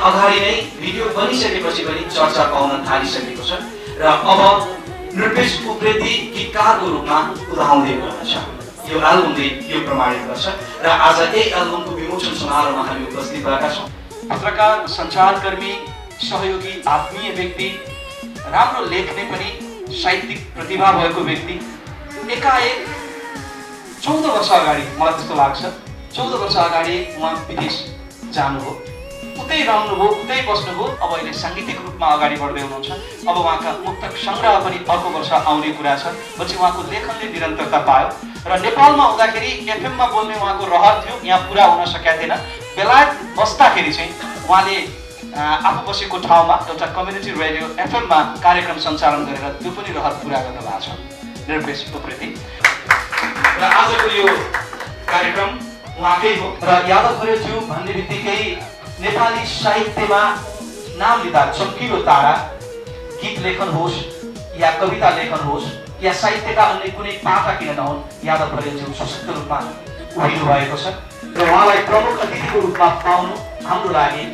अगाडि नै भिडियो बनिसकेपछि पनि चर्चा पाउन थालिसकेको छ र अब नृपेश उप्रेती गीतकारको रूपमा उदाउँदै गर्छ। यो एल्बमले यो प्रमाणित गर्छ र आज यही एल्बमको विमोचन समारोहमा हामी उपस्थित भएका छौँ। पत्रकार, सञ्चारकर्मी, सहयोगी, आत्मीय व्यक्ति, राम्रो लेख्ने पनि साहित्यिक प्रतिभा भएको व्यक्ति एकाएक 14 वर्ष अगाडि मलाई त्यस्तो लाग्छ 14 वर्ष अगाडि उहाँ विदेश जानुभयो, उतै रहनुभयो, उतै बस्नुभयो। अब अहिले साङ्गीतिक रूपमा अगाडि बढ्दै हुनुहुन्छ। अब उहाँका मुक्तक सङ्ग्रह पनि अर्को वर्ष आउने कुरा छ। पछि उहाँको लेखनले निरन्तरता पायो र नेपालमा हुँदाखेरि एफएममा बोल्ने उहाँको रहर थियो, यहाँ पुरा हुन सकेका थिएन। बेलायत बस्दाखेरि चाहिँ उहाँले आफू बसेको ठाउँमा एउटा कम्युनिटी रेडियो एफएममा कार्यक्रम सञ्चालन गरेर त्यो पनि रहर पुरा गर्नु भएको छ नृपेश उप्रेती। र आजको यो कार्यक्रम उहाँकै हो र यादव खरेलज्यू भन्ने बित्तिकै नेपाली साहित्यमा नाम लिँदा चम्किलो तारा, गीत लेखन होस् या कविता लेखन होस् या साहित्यका अन्य कुनै पाटा किन नहुन्, यादव खरेलज्यू सशक्त रूपमा उभिनु भएको छ र उहाँलाई प्रमुख अतिथिको रूपमा पाउनु हाम्रो लागि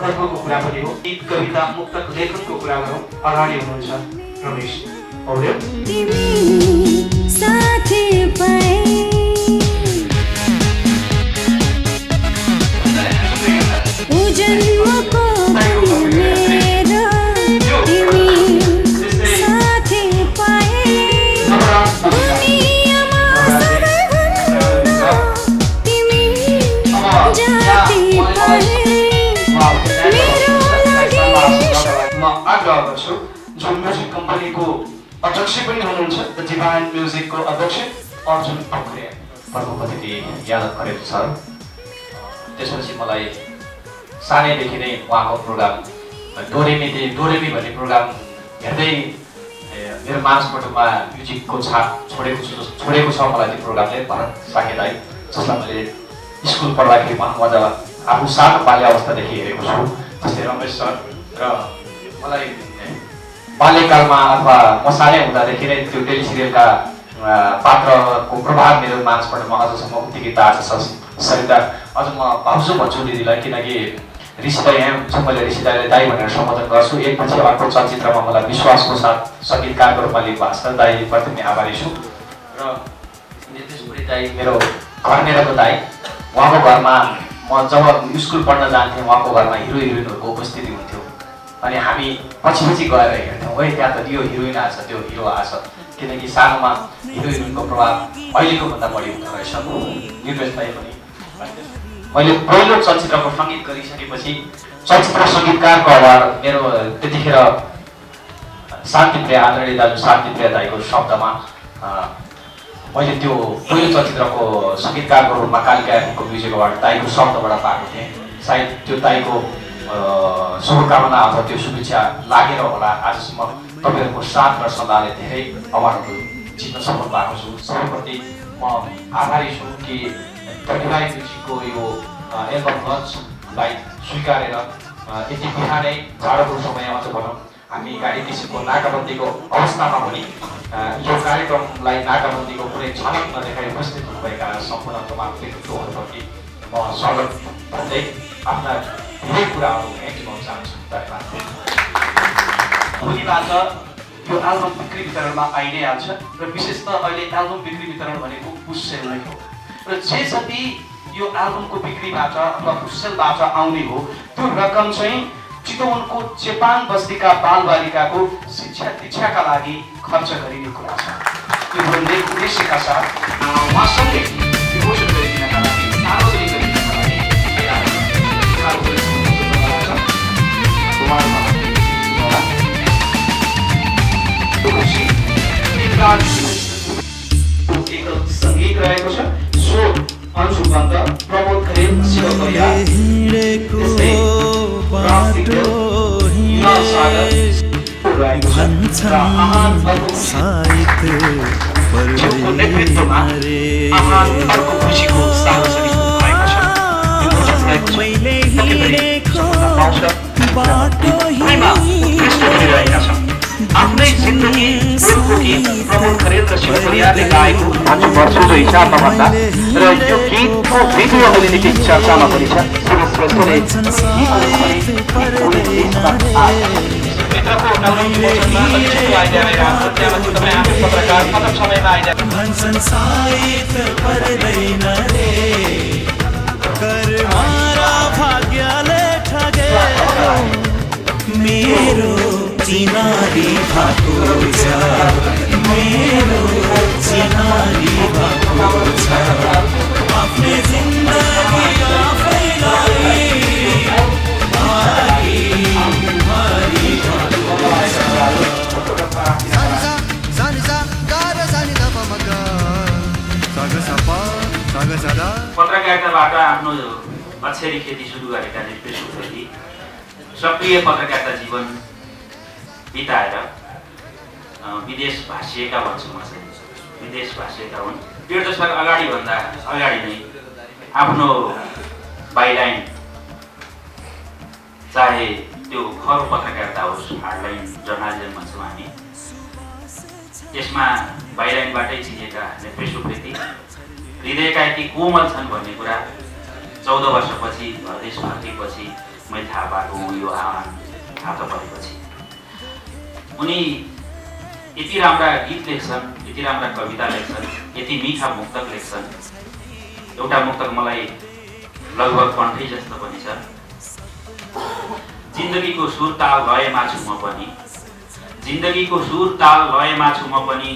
गर्वको कुरा पनि हो। गीत, कविता, मुक्तक लेखनको कुरा गरौँ। अगाडि हुनुहुन्छ रमेश पौडेल। जो म्युजिक कम्पनीको अध्यक्ष पनि हुनुहुन्छ, द डिभाइन म्युजिकको अध्यक्ष अर्जुन पोखरेल। प्रमुख अतिथि यादव खरेल सर। त्यसपछि मलाई सानैदेखि नै उहाँको प्रोग्राम डोरेमी भन्ने प्रोग्राम हेर्दै मेरो मानसपटलमा म्युजिकको छाप छोडेको छ मलाई त्यो प्रोग्रामले। भरत साके दाई, जसलाई मैले स्कुल पढ्दाखेरि मजा आफू सानो बाल्यावस्थादेखि हेरेको छु। जस्तै रमेश सर र मलाई बाल्यकालमा अथवा म सानै हुँदादेखि नै त्यो टेली सिरियलका पात्रको प्रभाव मेरो मानसपटलमा अझसम्म उत्तिकै ताजा छ। सरिता, अझ म भाउजू भन्छु दिदीलाई, किनकि ऋषिदाई यहाँ छ, मैले ऋषिदाईलाई दाई भनेर सम्बोधन गर्छु। एकपछि अर्को चलचित्रमा मलाई विश्वासको साथ सङ्गीतकारको रूपमा लिनु भएको छ। दाईप्रति म आभारी छु। र निर्देशपुरी दाई मेरो घरमेरको दाई, उहाँको घरमा म जब स्कुल पढ्न जान्थेँ उहाँको घरमा हिरो हिरोइनहरूको उपस्थिति हुन्थ्यो अनि हामी पछि गएर हेर्थ्यौँ, है त्यहाँ त यो हिरोइन आएछ, त्यो हिरो आएछ। किनकि सानोमा हिरो हिरोइनको प्रभाव अहिलेको भन्दा बढी हुँदो रहेछ। निर्देश दाई पनि मैले पहिलो चलचित्रको सङ्गीत गरिसकेपछि चलचित्र सङ्गीतकारको अवार्ड मेरो त्यतिखेर शान्तिप्रिय आदरणीय दाजु शान्तिप्रिय दाईको शब्दमा मैले त्यो पहिलो चलचित्रको सङ्गीतकारको रूपमा कालिका एफएमको म्युजिक अवार्ड दाईको शब्दबाट पाएको थिएँ। सायद त्यो दाईको शुभकामना अथवा त्यो शुभेच्छा लागेर होला आजसम्म तपाईँहरूको साथ र सल्लाहले धेरै अवार्डहरू जित्न सफल भएको छु। सबैप्रति म आभारी छु कि डिभाइन म्युजिकको यो एल्बम लन्चलाई स्वीकारेर यति बिहानै जाडोको समयमा चाहिँ भनौँ हामी गाडी डिसीको नाकाबन्दीको अवस्थामा पनि यो कार्यक्रमलाई नाकाबन्दीको कुनै झलक नदेखाई उपस्थित हुनुभएका सम्पूर्ण तमाम व्यक्तित्वहरूप्रति म स्वागत भन्दै आफ्ना धेरै कुराहरू हेर्न चाहन्छु। धन्यवाद। भोलिबाट यो एल्बम बिक्री वितरणमा आइ नै हाल्छ र विशेषतः अहिले एल्बम बिक्री वितरण भनेको पुस सेल नै हो र जे जति यो एल्बमको बिक्रीबाट अथवा पुस सेलबाट आउने हो त्यो रकम चाहिँ चितवनको चेपाङ बस्तीका बालबालिकाको शिक्षा दीक्षाका लागि खर्च गरिने कुरा छ। यो उल्लेख उद्देश्यका साथ उहाँसँगै विमोचन गरिदिनका लागि सार्वजनिक गरिदिनका लागि एकल सङ्गीत रहेको छ। स्वर अन्शु पन्त, प्रमोद खरेल, शिव परियार, त्यस्तै आफ्नै जिन्दगी गीत प्रमोद खरेल र शिव परियारले गाएको भन्छु वर्षको हिसाबमा भन्दा र यो गीतको भिडियो अहिले निकै चर्चामा पनि छ। मेरो चिनारी भएको छ, मेरो चिनारी भएको छ, आफ्नै जिन्दगी आफैलाई भारी भारी भएको छ। पत्रकारिताबाट आफ्नो अक्षरी खेती सुरु गरेका निर्देश उपाध्याय सक्रिय पत्रकारिता जीवन बिताएर विदेश भाषिएका भन्छु म चाहिँ विदेश भाषिएका हुन्। 1.5 दशक अगाडिभन्दा अगाडि नै आफ्नो बाइलाइन चाहे त्यो खरो पत्रकारिता होस् हार्डलाइन जर्नालिजम भन्छौँ हामी, त्यसमा बाइलाइनबाटै चिनेका नेप्रेस उप्रेती हृदयका यति कोमल छन् भन्ने कुरा 14 वर्षपछि परदेश फर्केपछि मैले थाहा पाएको यो आह्वान थाहा परेपछि। उनी यति राम्रा गीत लेख्छन्, यति राम्रा कविता लेख्छन्, यति मिठा मुक्तक लेख्छन्। एउटा मुक्तक मलाई लगभग कण्ठै जस्तो पनि छ। जिन्दगीको सुर ताल लयमा छु म पनि, जिन्दगीको सुर ताल लयमा छु म पनि,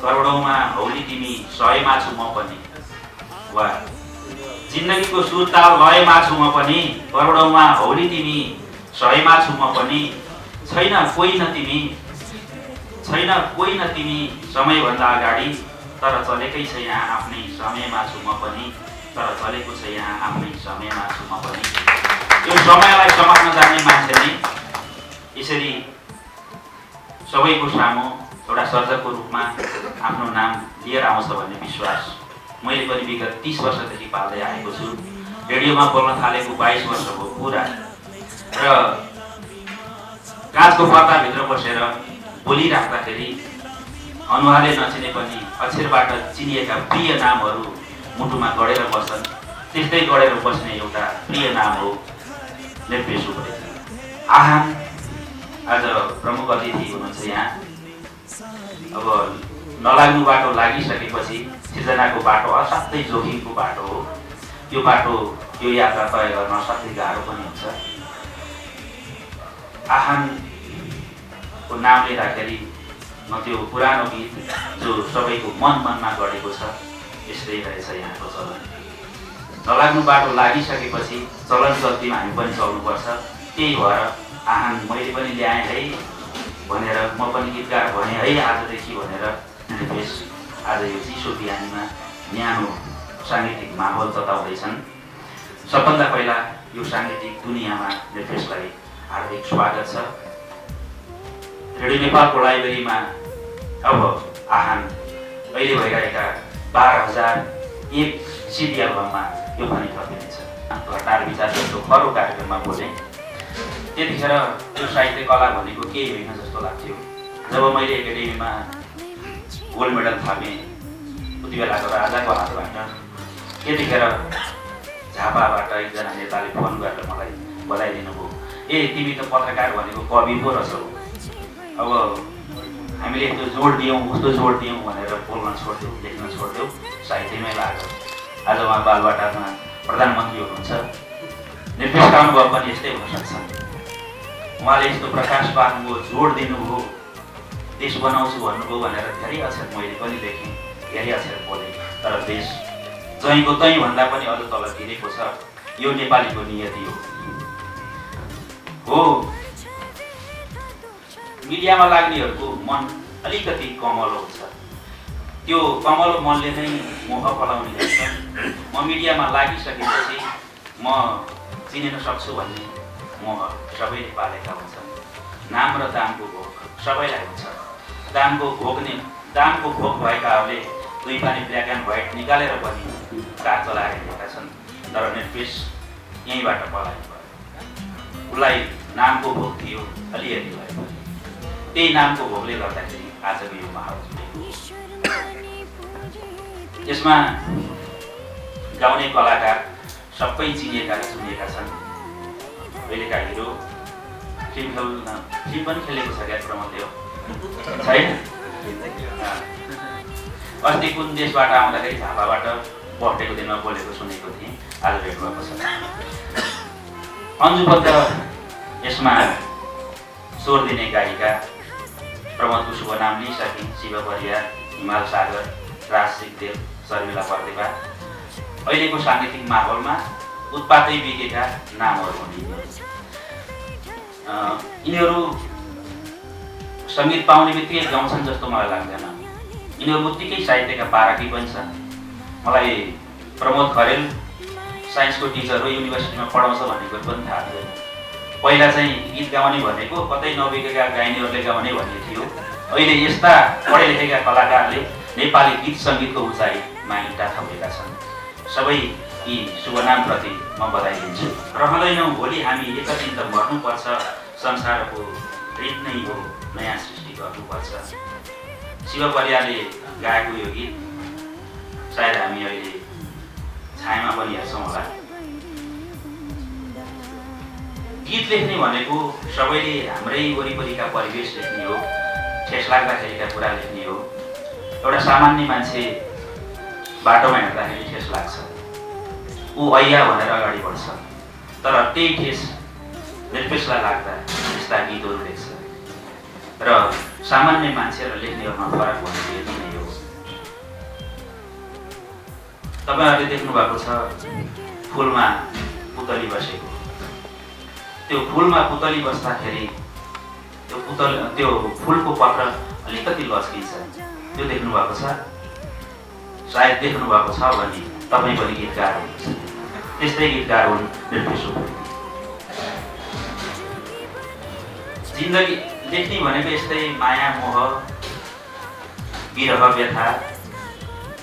करोडौँमा हौली तिमी सयमा छु म पनि। वा जिन्दगीको सुर ताल लयमा छु म पनि, करोडौँमा हौली तिमी सयमा छु म पनि। छैन कोही न तिमी, छैन कोही न तिमी समयभन्दा अगाडि, तर चलेकै छ यहाँ आफ्नै समयमा छु म पनि, तर चलेको छ यहाँ आफ्नै समयमा छु म पनि। यो समयलाई समात्न जान्ने मान्छे नै यसरी सबैको सामु एउटा सर्जकको रूपमा आफ्नो नाम लिएर आउँछ भन्ने विश्वास मैले पनि विगत 30 वर्षदेखि पाल्दै आएको छु। रेडियोमा बोल्न थालेको 22 वर्ष हो पुरा र काँचको पर्दाभित्र बसेर बोलिराख्दाखेरि अनुहारले नचिने पनि अक्षरबाट चिनिएका प्रिय नामहरू मुटुमा गढेर बस्छन्। त्यस्तै गढेर बस्ने एउटा प्रिय नाम हो नेप्रेस उप्रेती। आहान आज प्रमुख अतिथि हुनुहुन्छ यहाँ। अब नलाग्नु बाटो लागिसकेपछि सिर्जनाको बाटो असाध्यै जोखिमको बाटो हो। यो बाटो यो यात्रा तय गर्न असाध्यै गाह्रो पनि हुन्छ। आहानको नाम लिँदाखेरि म त्यो पुरानो गीत जो सबैको मनमा गढेको छ यस्तै रहेछ यहाँको चलन। नलाग्नु बाटो लागिसकेपछि चलन गल्तीमा हामी पनि चल्नुपर्छ। त्यही भएर आहान मैले पनि ल्याएँ है भनेर म पनि गीतकार भने है आजदेखि भनेर नेप्रेस आज यो चिसो बिहानीमा न्यानो साङ्गीतिक माहौल जताउँदैछन्। सबभन्दा पहिला यो साङ्गीतिक दुनियाँमा नेप्रेसलाई हार्दिक स्वागत छ। रेडियो नेपालको लाइब्रेरीमा अब आहान अहिले भइरहेका 12,001 सिडी एल्बममा यो पनि थपिनेछ। हतार विचार जस्तो खरो कार्यक्रममा बोले त्यतिखेर त्यो साहित्य कला भनेको केही होइन जस्तो लाग्थ्यो। जब मैले एकाडेमीमा गोल्ड मेडल थापेँ उति बेलाको राजाको हातबाट, त्यतिखेर झापाबाट एकजना नेताले फोन गरेर मलाई बधाई दिनुभयो। ए तिमी त पत्रकार भनेको कवि पो रहेछौ, अब हामीले त्यो जोड दियौँ उस्तो जोड दियौँ भनेर बोल्न छोड्थ्यौँ, लेख्न छोड्थ्यौँ, साहित्यमै लाग्यो। आज उहाँ बालुवाटारमा प्रधानमन्त्री हुनुहुन्छ। निर्देशक अनुभव पनि यस्तै हुनसक्छ। उहाँले यस्तो प्रकाश पार्नुभयो, जोड दिनुभयो, देश बनाउँछु भन्नुभयो भनेर धेरै अक्षर मैले पनि लेखेँ, धेरै अक्षर बोलेँ। तर देश जहीँको तहीँ भन्दा पनि अझ तल गिरेको छ। यो नेपालीको नियति हो। मिडियामा लाग्नेहरूको मन अलिकति कमलो हुन्छ। त्यो कमलो मनले नै मोह पलाउने गर्छ। म मिडियामा लागिसकेपछि म चिनिन सक्छु भन्ने मोह सबैले पालेका हुन्छन्। नाम र दामको भोक सबैलाई हुन्छ। दामको भोक भएकाहरूले दुई पानी ब्ल्याक एन्ड व्हाइट निकालेर पनि कार चलाएर हिँडेका छन्। तर निर्पेश यहीँबाट पलायो। उसलाई नामको भोक थियो, अलिअलि भए पनि त्यही नामको भोकले गर्दाखेरि आजको यो माहौल जुटेको। यसमा गाउने कलाकार सबै चिनिएका र चुनिएका छन्। अहिलेका हिरो फिल्म पनि खेलेको छ क्या प्रमोदले छैन। अस्ति कुन देशबाट आउँदाखेरि झापाबाट बर्थडेको दिनमा बोलेको सुनेको थिएँ, आज भेट भएको छ। अन्जुबद्ध यसमा स्वर दिने गायिका प्रमोदको शुभ नाम लिइसके। शिव परियार, हिमाल सागर, राज सिगदेव, शर्मिला प्रतिभा। अहिलेको साङ्गीतिक माहौलमा उत्पातै बिकेका नामहरू हुन् यिनीहरू। सङ्गीत पाउने बित्तिकै गाउँछन् जस्तो मलाई लाग्दैन। यिनीहरू उत्तिकै साहित्यका पारखी पनि छन्। मलाई प्रमोद खरेल साइन्सको टिचर हो, युनिभर्सिटीमा पढाउँछ भन्ने कुरो पनि थाहा थिएन। पहिला चाहिँ गीत गाउने भनेको कतै नबिकेका गायनीहरूले गाउने भन्ने थियो। अहिले यस्ता पढे लेखेका कलाकारले नेपाली गीत सङ्गीतको उचाइमा इँटा थपेका छन्। सबै यी शुभनामप्रति म बधाई दिन्छु। रहँदैनौँ भोलि हामी एकदिन त मर्नुपर्छ, संसारको रीत नै हो नयाँ सृष्टि गर्नुपर्छ। शिव परियारले गाएको यो गीत सायद हामी अहिले छायामा पनि हेर्छौँ होला। गीत लेख्ने भनेको सबैले हाम्रै वरिपरिका परिवेश लेख्ने हो, ठेस लाग्दाखेरिका कुरा लेख्ने हो। एउटा सामान्य मान्छे बाटोमा हिँड्दाखेरि ठेस लाग्छ, ऊ ऐया भनेर अगाडि बढ्छ। तर त्यही ठेस निर्पेशलाई लाग्दा यस्ता गीतहरू लेख्छ। र सामान्य मान्छे र लेख्नेहरूमा फरक भनेको यति नै हो। तपाईँहरूले देख्नु भएको छ फुलमा पुतली बसेको। त्यो फुलमा पुतली बस्दाखेरि त्यो फुलको पत्र अलिकति लस्किन्छ। त्यो देख्नु भएको छ, सायद देख्नु भएको छ भने तपाईँ पनि गीतकार हुनुहुन्छ। त्यस्तै गीतकार हुन् निर्पेश उप्रेती। जिन्दगी लेख्ने भनेको यस्तै माया मोह विरह व्यथा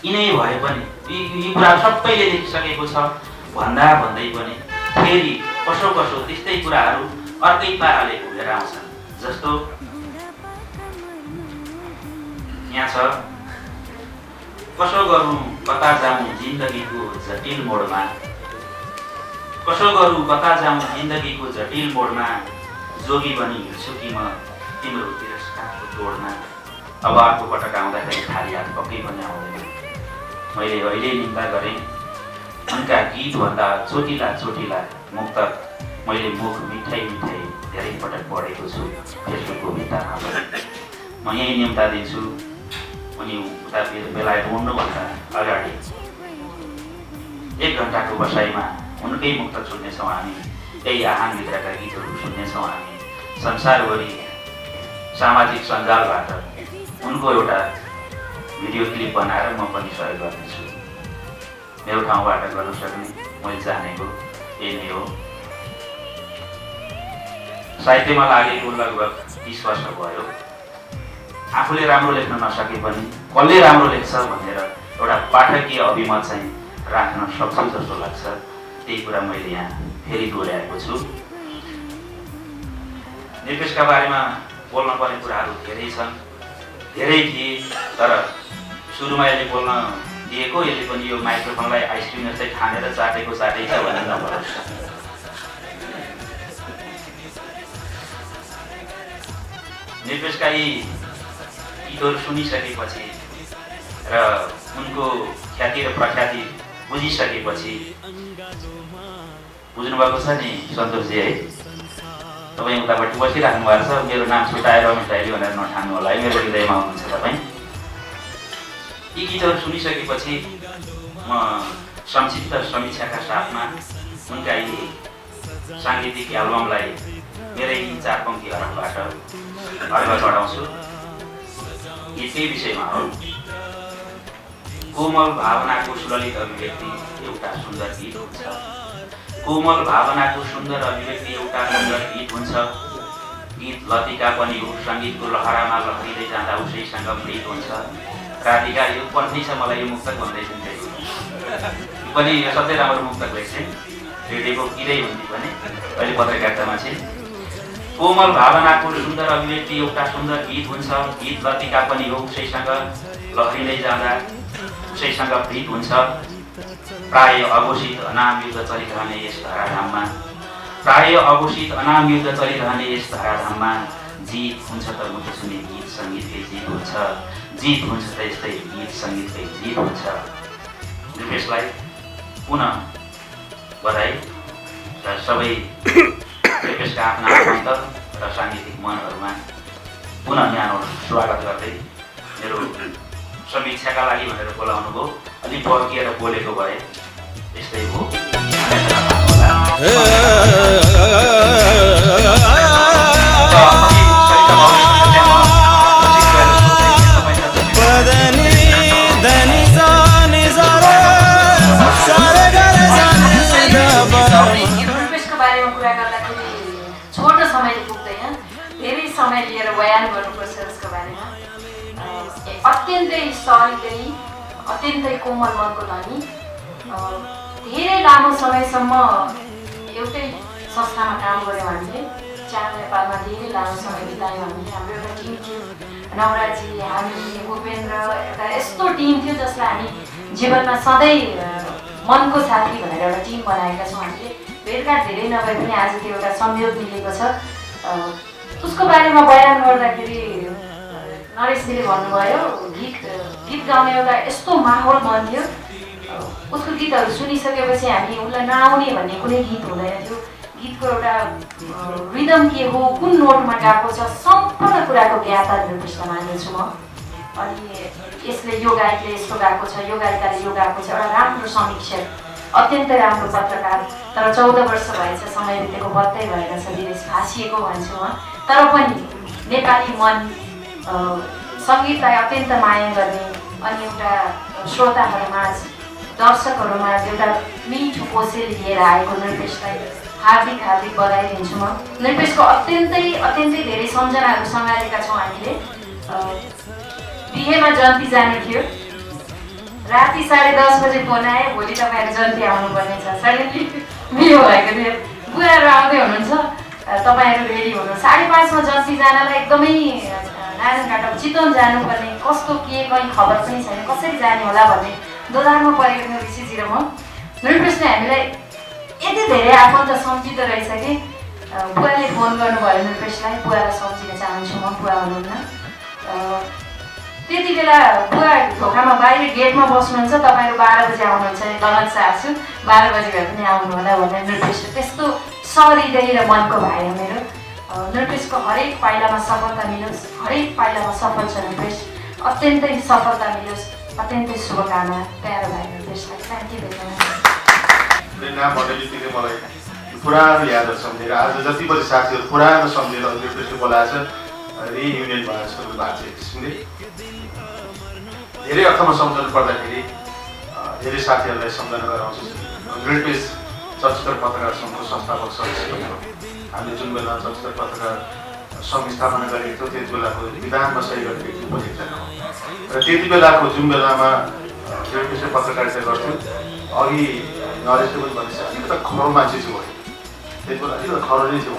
यिनै भए पनि यी कुरा सबैले लेखिसकेको छ भन्दा भन्दै पनि फेरि कसो त्यस्तै कुराहरू अर्कै पाराले घुमेर आउँछन्। जस्तो यहाँ छ, कसो गरौँ कता जाउँ जिन्दगीको जटिल मोडमा, कसो गरौँ कता जाउँ जिन्दगीको जटिल मोडमा, जोगी बनी हिँड्छु कि म तिम्रो तिरस्कारको तोडमा। अब अर्को पटक आउँदाखेरि खाली हात पक्कै पनि आउँदैन। मैले अहिले निन्दा गरेँ उनका गीतभन्दा चोटिला मुक्तक मैले मुख मिठाई धेरै पटक पढेको छु फेसबुकको भित्तामा। म यही निम्ता दिन्छु, उनी उता बेलायत उड्नुभन्दा अगाडि 1 घन्टाको बसाइमा उनकै मुक्तक सुन्नेछौँ हामी। त्यही आहानभित्रका गीतहरू सुन्नेछौँ हामी। संसारभरि सामाजिक सञ्जालबाट उनको एउटा भिडियो क्लिप बनाएर म पनि सहयोग गर्नेछु। मेरो ठाउँबाट गर्न सक्ने मैले जानेको यही नै हो। साहित्यमा लागेको लगभग 30 वर्ष भयो। आफूले राम्रो लेख्न नसके पनि कसले राम्रो लेख्छ भनेर एउटा पाठकीय अभिमत चाहिँ राख्न सक्छु जस्तो लाग्छ। त्यही कुरा मैले यहाँ फेरि दोहोऱ्याएको छु। निर्पेशका बारेमा बोल्न पर्ने कुराहरू धेरै छन्, धेरै थिए, तर सुरुमा यसले बोल्न दिएको, यसले पनि यो माइक्रोफोनलाई आइसक्रिम जस्तै खानेर चाटेको चाटै छ भन्ने नपरोस्। निर्पेशका यी गीतहरू सुनिसकेपछि र उनको ख्याति र प्रख्याति बुझिसकेपछि बुझ्नुभएको छ नि सन्तोषजी है, तपाईँ उतापट्टि बसिराख्नु भएको छ, मेरो नाम छुट्याएर रमेश दाइले भनेर नठान्नु होला है, मेरो हृदयमा हुनुहुन्छ तपाईँ। यी गीतहरू सुनिसकेपछि म संक्षिप्त समीक्षाका साथमा उनका यी साङ्गीतिक एल्बमलाई मेरै 4 पङ्क्तिहरूबाट अगाडि बढाउँछु। गीत केही विषयमा हो। कोमल भावनाको सुललित अभिव्यक्ति एउटा सुन्दर गीत हुन्छ। कोमल भावनाको सुन्दर अभिव्यक्ति एउटा सुन्दर गीत हुन्छ। गीत लतिका पनि हो, सङ्गीतको लहरामा लहरिँदै जाँदा उसैसँग प्रीत हुन्छ। राधिका यो पढ्नै छ मलाई, यो मुक्तक भन्दैछन् फेरि पनि यो सधैँ राम्रो मुक्तक रहेछ, रेडियोको किरै हुन्थ्यो भने अहिले पत्रकारितामा चाहिँ। कोमल भावनाको सुन्दर अभिव्यक्ति एउटा सुन्दर गीत हुन्छ। गीत लतिका पनि हो, उसैसँग लहरिँदै जाँदा उसैसँग प्रीत हुन्छ। प्राय अघोषित अनाम युद्ध चलिरहने यस धराधाममा, प्राय अघोषित अनाम युद्ध चलिरहने यस धराधाममा जित हुन्छ त मुटु सुने गीत सङ्गीतकै जित हुन्छ। जित हुन्छ त यस्तै गीत सङ्गीतकै जित हुन्छ। निर्पेशलाई पुनः बधाई र सबै निर्पेशका आफ्ना आफन्त र साङ्गीतिक मनहरूमा पुनः न्यानो स्वागत गर्दै मेरो समीक्षाका लागि भनेर बोलाउनु भयो, अलिक पर्किएर बोलेको भए यस्तै हो। निर्पेशको बारेमा कुरा गर्दाखेरि छोटो समय पुग्दैन, धेरै समय लिएर बयान गर्नुपर्छ यसको बारेमा। अत्यन्तै सहृदय, अत्यन्तै कोमल मनको धनी, धेरै लामो समयसम्म एउटै संस्थामा काम गऱ्यौँ हामीले। चार नेपालमा धेरै लामो समय बितायौँ हामीले। हाम्रो एउटा टिम थियो, नवराजी, हामी, भूपेन्द्र, एउटा यस्तो टिम थियो जसलाई हामी जीवनमा सधैँ मनको साथी भनेर एउटा टिम बनाएका छौँ हामीले। भेटघाट धेरै नभए पनि आज त्यो एउटा संयोग मिलेको छ। उसको बारेमा बयान गर्दाखेरि नरेशजीले भन्नुभयो, गीत गाउने एउटा यस्तो माहौल बन्थ्यो। उसको गीतहरू सुनिसकेपछि हामी उसलाई नआउने भन्ने कुनै गीत हुँदैन थियो। गीतको एउटा रिदम के हो, कुन नोटमा गएको छ, सम्पूर्ण कुराको ज्ञाता निर्देशमा मान्छु म। अनि यसले यो गायकले यस्तो गाएको छ, यो गायिकाले यो गाएको छ, एउटा राम्रो समीक्षक, अत्यन्तै राम्रो पत्रकार। तर 14 वर्ष भएछ, समय बितेको बत्तै भएर छ, विदेश फाँसिएको भन्छु म। तर पनि नेपाली मन, सङ्गीतलाई अत्यन्त माया गर्ने अनि एउटा श्रोताहरूमाझ, दर्शकहरूमा एउटा मिठो कोसेली लिएर आएको निर्देशलाई हार्दिक हार्दिक बधाई दिन्छु म। निर्देशको अत्यन्तै धेरै सम्झनाहरू सँगालेका छौँ हामीले। बिहेमा जन्ती जानु थियो, राति 10:30 बजे फोन आयो, भोलि तपाईँहरू जन्ती आउनुपर्ने छ। सडनली मेरो भएको थियो, बुढाहरू आउँदै हुनुहुन्छ, तपाईँहरू रेडी हुनु। 5:30मा जन्ती जानलाई एकदमै नारायणघाट चितवन जानुपर्ने, कस्तो के कहीँ खबर पनि छैन, कसरी जाने होला भन्ने दोधारमा परेको थियो ऋषिजी र म। निर्देशले हामीलाई यति धेरै आफन्त सम्झिँदो रहेछ कि बुवाले फोन गर्नुभयो निर्देशलाई, बुवालाई सम्झिन चाहन्छु म, बुवा हुनुहुन्न। त्यति बेला बुवा ढोकामा बाहिर गेटमा बस्नुहुन्छ, तपाईँहरू 12 बजी आउनुहुन्छ, लगन चाहन्छु, 12 बजी भए पनि आउनु होला भनेर निर्देशले त्यस्तो सहृदय र मनको भाइ हो मेरो। निर्देशको हरेक पाइलामा सफलता मिलोस्, हरेक पाइलामा सफल छ निर्देश, अत्यन्तै सफलता मिलोस्, अत्यन्तै शुभकामना प्यारो भाइ निर्देशलाई। Thank you very much. नाम भन्ने बित्तिकै मलाई पुरानो यादहरू सम्झेर, आज जति पनि साथीहरू पुरानो सम्झेर निर्देशले बोलाएछ, रियुनियन भएको छ भएको छ एक किसिमले। धेरै अर्थमा सम्झनु पर्दाखेरि धेरै साथीहरूलाई सम्झना गराउँछु। निर्देश चलचित्र पत्रकार सङ्घको संस्थापक सदस्य पनि हो। हामीले जुन बेला चलचित्र पत्रकार सङ्घ स्थापना गरेको थियो, त्यति बेलाको विधानमा सही गरेको व्यक्ति पनि एकजना हो। र त्यति बेलाको जुन बेलामा निर्देशले पत्रकारिता गर्थ्यो, अघि नरेशले पनि भनेपछि अलिकति खरो मान्छे चाहिँ भयो, त्यति बेला अलिकति खरो नै थियो।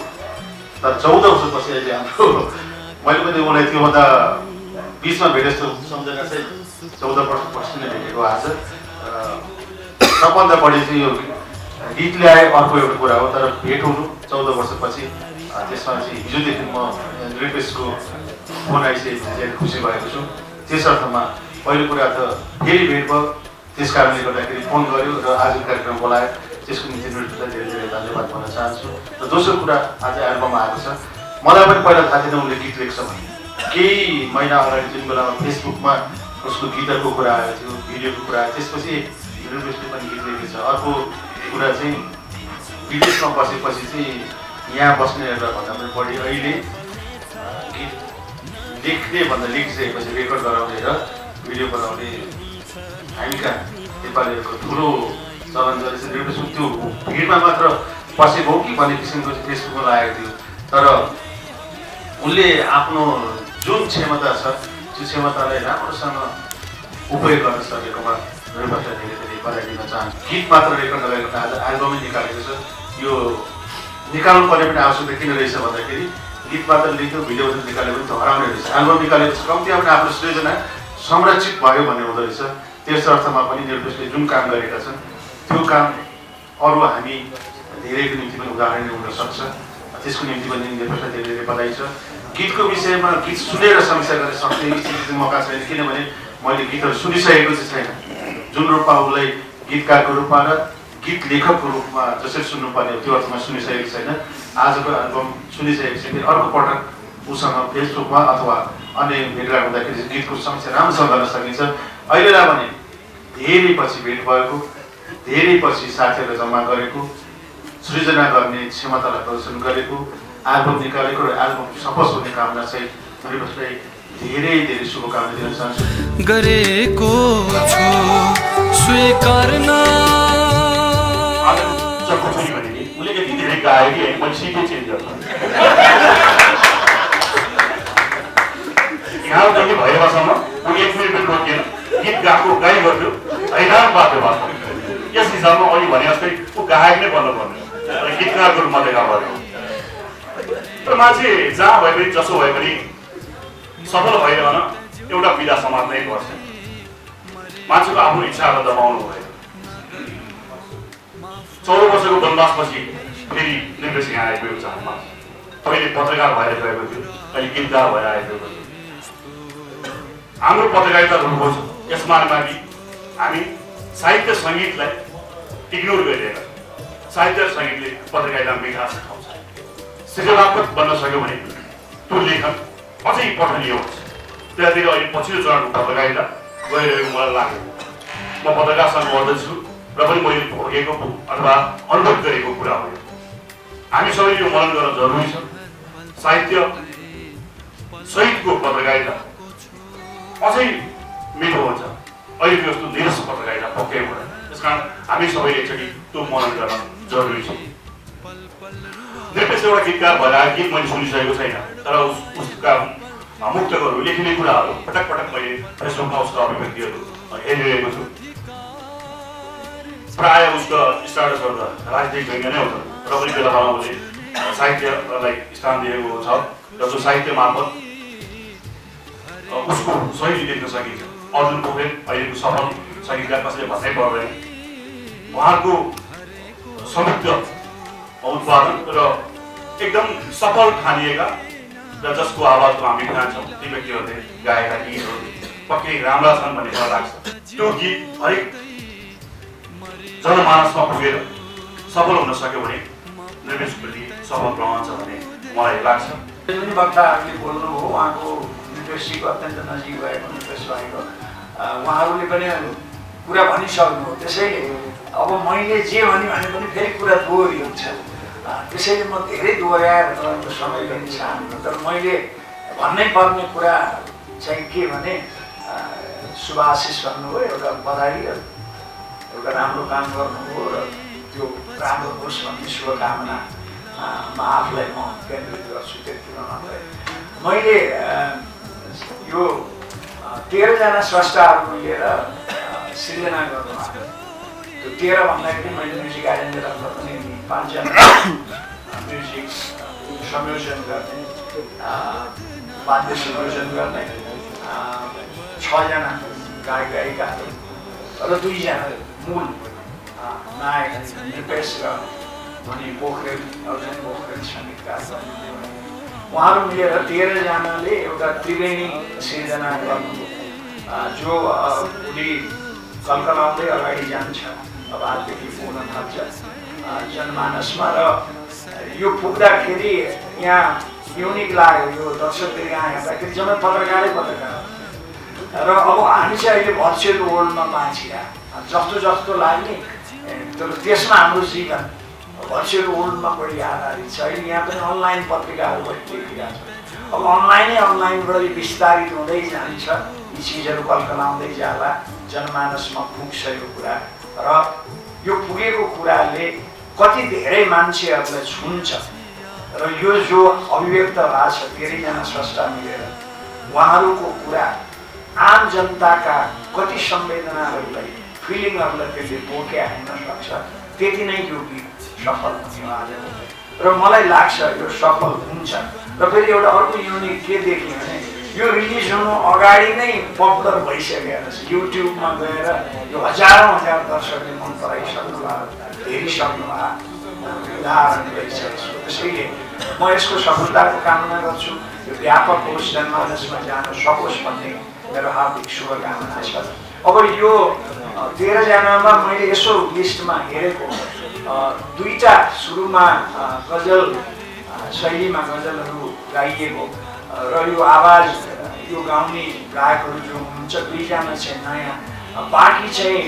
तर 14 वर्षपछि अहिले हाम्रो मैले पनि उनलाई त्योभन्दा 20 मा भेटे जस्तो सम्झना चाहिँ 14 वर्षपछि नै भेटेको आज। सबभन्दा बढी चाहिँ यो गीतले आए अर्को एउटा कुरा हो, तर भेट हुनु 14 वर्षपछि त्यसमा चाहिँ हिजोदेखि म रिक्वेस्टको फोन आइसकेपछि खुसी भएको छु। त्यस अर्थमा पहिलो कुरा त फेरि भेट भयो, त्यस कारणले गर्दाखेरि फोन गर्यो र आजको कार्यक्रम बोलायो, त्यसको निम्ति नृत्यलाई धेरै धेरै धन्यवाद भन्न चाहन्छु। र दोस्रो कुरा आज एल्बम आएको छ, मलाई पनि पहिला थाहा थिएन उनले गीत लेख्छ भने। केही महिना अगाडि जुन बेलामा फेसबुकमा उसको गीतहरूको कुरा आएको थियो, भिडियोको कुरा आयो, त्यसपछि रिक्वेस्टले पनि गीत लेखेको छ। अर्को कुरा चाहिँ विदेशमा बसेपछि चाहिँ यहाँ बस्नेहरूलाई भन्दा पनि बढी अहिले गीत लेख्ने भन्दा लेखिसकेपछि रेकर्ड गराउने र भिडियो बनाउने हामी कहाँ नेपालीहरूको ठुलो चलन गरेछ। रिक्वेस्ट त्यो भिडमा मात्र बसेको हो कि भन्ने किसिमको चाहिँ फेसबुकमा लागेको थियो। तर उनले आफ्नो जुन क्षमता छ त्यो क्षमतालाई राम्रोसँग उपयोग गर्न सकेकोमा रिक्वेस्टलाई धेरै धेरै बधाई दिन चाहन्छु। गीत मात्र रेकर्ड नगरेको आज एल्बमै निकालेको छ। यो निकाल्नु पर्ने पनि आवश्यकता किन रहेछ भन्दाखेरि गीत मात्र लेख्यो, भिडियो मात्र निकाल्यो भने त हराउने रहेछ। एल्बम निकालेपछि कम्तीमा पनि आफ्नो सृजना संरक्षित भयो भन्ने हुँदो रहेछ। त्यस अर्थमा पनि निर्देशकले जुन काम गरेका छन् त्यो काम अरू हामी धेरैको निम्ति पनि उदाहरणीय हुन सक्छ। त्यसको निम्ति पनि निर्देशकलाई धेरै धेरै बधाई छ। गीतको विषयमा गीत सुनेर समीक्षा गरेर सक्ने स्थिति मौका छैन, किनभने मैले गीतहरू सुनिसकेको चाहिँ छैन। जुन रूपमा उसलाई गीतकारको रूपमा र गीत लेखकको रूपमा जसरी सुन्नुपर्ने हो त्यो अर्थमा सुनिसकेको छैन। आजको एल्बम सुनिसकेपछि फेरि अर्को पटक उसँग फेसबुकमा अथवा अन्य भेटघाट हुँदाखेरि गीतको समीक्षा राम्रोसँग गर्न सकिन्छ। अहिलेलाई भने धेरै पछि भेट भएको, धेरै पछि साथीहरूलाई जम्मा गरेको, सृजना गर्ने क्षमतालाई प्रदर्शन गरेको, एल्बम निकालेको र एल्बम सफल हुने कामना चाहिँ रिक्वेस्टलाई धेरै धेरै शुभकामना दिन चाहन्छु। गरेको छु स्वीकार्न चर्को छोरी भने नि उसले यति धेरै गायो कि मैले सिटै चेन्ज गर्छु। यहाँदेखि भैरवासम्म ऊ 1 मिनट पनि रोकिएन, गीत गाई गर्थ्यो, हैरान पार्थ्यो वास्तव। यस हिसाबमा अहिले भने जस्तै ऊ गायक नै बन्नुपर्ने र गीतकारको रूपमा देखा पऱ्यो। तर मान्छे जहाँ भए पनि जसो भए पनि सफल भइरहन एउटा विधा समात्नै पर्छ। मान्छेको आफ्नो इच्छालाई दबाउनु भयो। 14 वर्षको वनवासपछि फेरि निर्देशक यहाँ आइपुगेको छ हालमा। पहिले पत्रकार भएर गएको थियो, अहिले गीतकार भएर आइपुगेको थियो। हाम्रो पत्रकारिता रुको छ। यसमा माथि हामी साहित्य सङ्गीतलाई इग्नोर गरिरहेका छौँ। साहित्य सङ्गीतले पत्रकारितामा विकास देखाउँछ। सृजनात्मक बन्न सक्यो भने त्यो लेखन अझै पठनीय हुन्छ। त्यहाँतिर अहिले पछिल्लो चरणको पत्रकारिता गइरहेको मलाई लाग्यो। म पत्रकारसँग गर्दछु र पनि मैले भोगेको अथवा अनुभव गरेको कुरा हो। हामी सबैले यो मनन गर्न जरुरी छ। साहित्य सहितको पत्रकारिता अझै मिठो हुन्छ। अहिले जस्तो निरस पत्रकारिता पक्कै हुँदैन। त्यसकारण हामी सबैले एकचोटि त्यो मनन गर्न जरुरी छ। निर्देश एउटा गीतकार भएर आयो, गीत मैले सुनिसकेको छैन, तर उसका मुक्तकहरू लेखिने कुराहरू पटक पटक मैले फेसबुकमा उसको अभिव्यक्तिहरू हेरिरहेको छु। प्रायः उसको स्टाटसहरू त राजनीतिक व्यङ्ग्य नै हुन्छ र पनि बेला बेला उसले साहित्यलाई स्थान दिएको छ र जो साहित्य मार्फत उसको शैली देख्न सकिन्छ। अर्जुन पोखरेल अहिलेको सफल सङ्गीतकार कसैले भन्नै पर्दैन। उहाँको संयुक्त उत्पादन र एकदम सफल ठानिएका र जसको आवाजको हामी खान्छौँ ती व्यक्तिहरूले गाएका गीतहरू पक्कै राम्रा छन् भन्ने मलाई लाग्छ। त्यो गीत हरेक जनमानसमा पुगेर सफल हुन सक्यो भने निर्देशकप्रति सफल रहन्छ भन्ने मलाई लाग्छ। जुन वक्ताहरूले बोल्नुभयो उहाँको निर्देशक अत्यन्त नजिक भएको निर्देशकको उहाँहरूले पनि कुरा भनिसक्नुभयो। त्यसैले अब मैले जे भने पनि फेरि कुरा दोहोरी हुन्छ। त्यसैले म धेरै दोहोऱ्याएर तपाईँको समय लिन चाहन्छु। तर मैले भन्नै पर्ने कुरा चाहिँ के भने शुभाशिष भन्नुभयो, एउटा बधाई, एउटा राम्रो काम गर्नुभयो र त्यो राम्रो होस् भन्ने शुभकामना आफूलाई म केन्द्रित गर्छु। त्यति मात्रै मैले यो 13 जना स्रष्टाहरू लिएर सृजना गर्नुभएको। त्यो 13 भन्दाखेरि मैले म्युजिक आइडेन्टिटी पनि 5 जना म्युजिक संयोजन गर्ने, वाद्य संयोजन गर्ने 6 जना गायक गायिकाहरू र 2 जना मूल नायक निपेश र अनि पोखरेल अर्जुन पोखरेल सङ्गीतकार। उहाँहरू मिलेर 13 जनाले एउटा त्रिवेणी सिर्जना गर्नुभयो जो भोलि कल्कलाउँदै अगाडि जान्छ, अब आजदेखि पुग्न थाल्छ जनमानसमा। र यो पुग्दाखेरि यहाँ युनिक लाग्यो, यो दर्शकले यहाँ हेर्दाखेरि जम्मै पत्रकारै पत्रकार र अब हामी चाहिँ अहिले भर्चुअल वर्ल्डमा बाँचिरहेको जस्तो जस्तो लाग्ने, तर त्यसमा हाम्रो जीवन भर्चुअल वर्ल्डमा बढी आधारित छ। अहिले यहाँ पनि अनलाइन पत्रिकाहरू बढी देखिरहेको छ। अब अनलाइनबाट विस्तारित हुँदै जान्छ, यी चिजहरू कल्कलाउँदै जाला, जनमानसमा पुग्छ यो कुरा। र यो पुगेको कुराले कति धेरै मान्छेहरूलाई छुन्छ र यो जो अभिव्यक्त भएको छ 13 जना स्रष्टा मिलेर उहाँहरूको कुरा आम जनताका कति संवेदनाहरूलाई फिलिङहरूलाई त्यसले बोक्या हुन सक्छ। त्यति नै यो गीत सफल हुने आजको। र मलाई लाग्छ यो सफल हुन्छ। र फेरि एउटा अर्को युनिक के देख्यो भने यो रिलिज हुनु अगाडि नै पपुलर भइसकेको छ। युट्युबमा गएर यो हजारौँ हजार दर्शकले मन पराइसक्नु भयो, हेरिसक्नु भयो, उदाहरण भइसकेको छु। त्यसैले म यसको सफलताको कामना गर्छु, यो व्यापक होस्, जनमानसमा जान सकोस् भन्ने मेरो हार्दिक शुभकामना छ। अब यो 13 जनामा मैले यसो लिस्टमा हेरेको 2टा सुरुमा गजल शैलीमा गजलहरू गाइएको र यो आवाज यो गाउने गायकहरू जो हुनुहुन्छ 2 जना चाहिँ नयाँ, बाँकी चाहिँ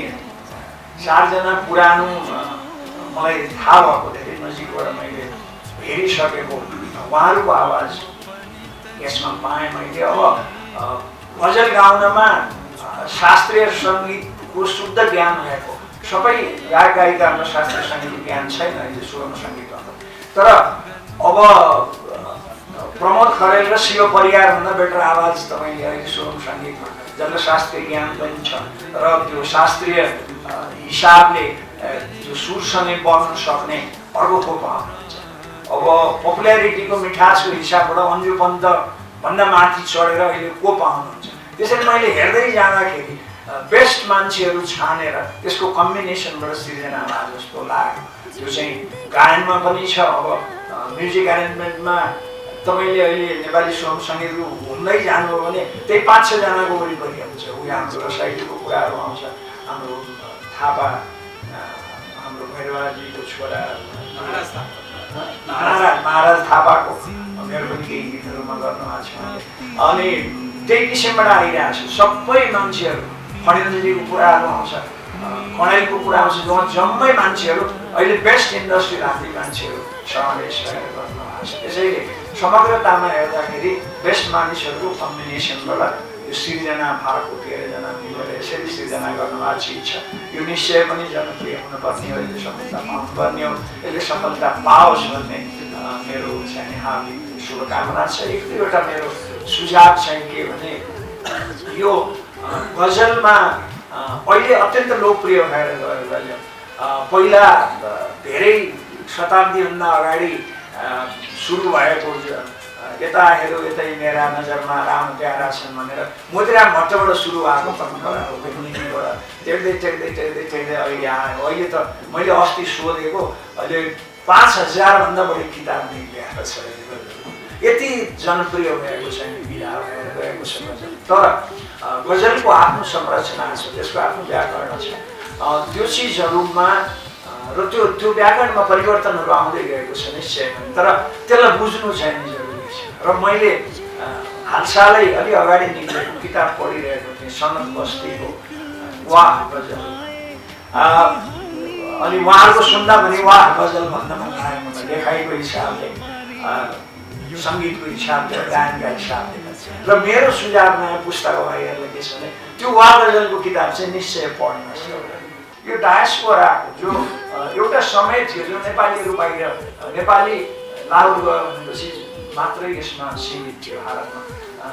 4 जना पुरानो। मलाई थाहा भएको धेरै नजिकबाट मैले हेरिसकेको उहाँहरूको आवाज यसमा पाएँ मैले। अब गजल गाउनमा शास्त्रीय सङ्गीतको शुद्ध ज्ञान भएको सबै गायक गायिकाहरूमा शास्त्रीय सङ्गीतको ज्ञान छैन अहिले स्वर्ण सङ्गीतमा। तर अब प्रमोद खरेल र शिव परियारभन्दा बेटर आवाज तपाईँले अहिले स्वर्ण सङ्गीतमा, जसलाई शास्त्रीय ज्ञान पनि छ र त्यो शास्त्रीय हिसाबले जो सुरसँगै बढ्न सक्ने अर्को को पाउनुहुन्छ। अब पपुल्यारिटीको मिठासको हिसाबबाट अन्जु पन्त भन्दा माथि चढेर अहिले को पाउनुहुन्छ। त्यसैले मैले हेर्दै जाँदाखेरि बेस्ट मान्छेहरू छानेर त्यसको कम्बिनेसनबाट सिर्जना भए जस्तो लाग्यो। त्यो चाहिँ गायनमा पनि छ। अब म्युजिक एरेन्जमेन्टमा तपाईँले अहिले नेपाली स्वर्ण सङ्गीतहरू घुम्दै जानुभयो भने त्यही 5-6 जनाको वरिपरि हुन्छ। उयो हाम्रो रसाइलीको कुराहरू आउँछ, हाम्रो थापा, हाम्रो भैरवाजीको छोरा महाराज थापाको मेरो पनि केही गीतहरूमा गर्नु भएको छ। अनि त्यही किसिमबाट आइरहेको छ। सबै मान्छेहरू खडेलजीको कुराहरू आउँछ, कणेलको कुरा आउँछ, जम्मै मान्छेहरू अहिले बेस्ट इन्डस्ट्री राख्ने मान्छेहरू समावेश गरेर गर्नु भएको छ। त्यसैले समग्रतामा हेर्दाखेरि बेस्ट मानिसहरूको कम्बिनेसनबाट यो सिर्जना भएको 13 जना मिलेर यसरी सिर्जना गर्नुभएको चिज छ। यो निश्चय पनि जनप्रिय हुनुपर्ने हो, यसले सफलता पाउनुपर्ने हो, यसले सफलता पाओस् भन्ने मेरो चाहिँ हार्दिक शुभकामना छ। 1-2वटा मेरो सुझाव चाहिँ के भने यो गजलमा अहिले अत्यन्त लोकप्रिय भएर गयो गजल। पहिला धेरै शताब्दीभन्दा अगाडि सुरु भएको यता हेरो यतै मेरा नजरमा राम प्यारा छन् भनेर मोतीराम भट्टबाट सुरु भएको परम्परा हो। बेहुलीबाट टेक्दै अहिले आयो। अहिले त मैले अस्ति सोधेको अहिले 5000 भन्दा बढी किताब निक्लिएको छ। यति जनप्रिय भएको छ, विधा भएर गएको छ गजल। तर गजलको आफ्नो संरचना छ, त्यसको आफ्नो व्याकरण छ। त्यो चिजहरूमा र त्यो व्याकरणमा परिवर्तनहरू आउँदै गएको छ निश्चय पनि, तर त्यसलाई बुझ्नु चाहिँ जरुरी छ। र मैले हालसालै अलि अगाडि निक्लेको किताब पढिरहेको थिएँ, सनत बस्तीको वाह गजल। अनि उहाँहरूको सुन्दा भने वाह गजल भन्न मन लाग्यो मलाई, लेखाइको हिसाबले, सङ्गीतको हिसाबले, गायनका हिसाबले। र मेरो सुझाव नयाँ पुस्ताका भाइहरूलाई के छ भने त्यो वाह गजलको किताब चाहिँ निश्चय पढ्नुहोस्। यो डायस्पोराको जो एउटा समय थियो, जो नेपालीहरू बाहिर नेपाली लाहुर गयो भनेपछि मात्रै यसमा सीमित थियो भारतमा,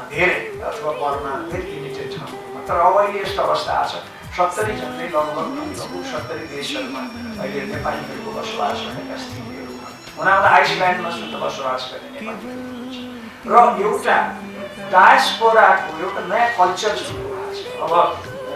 धेरै अथवा बर्मा धेरै लिमिटेड ठाउँमा। तर अब अहिले यस्तो अवस्था आएको छ 70 झन्डै लगभग 70 देशहरूमा अहिले नेपालीहरूको बसोबास भनेका स्थितिहरू हुनाले आइसल्यान्डमा शुद्ध बसोबास गर्ने नेपालीहरू र एउटा डायस्पोराको एउटा नयाँ कल्चर सुरु भएको छ। अब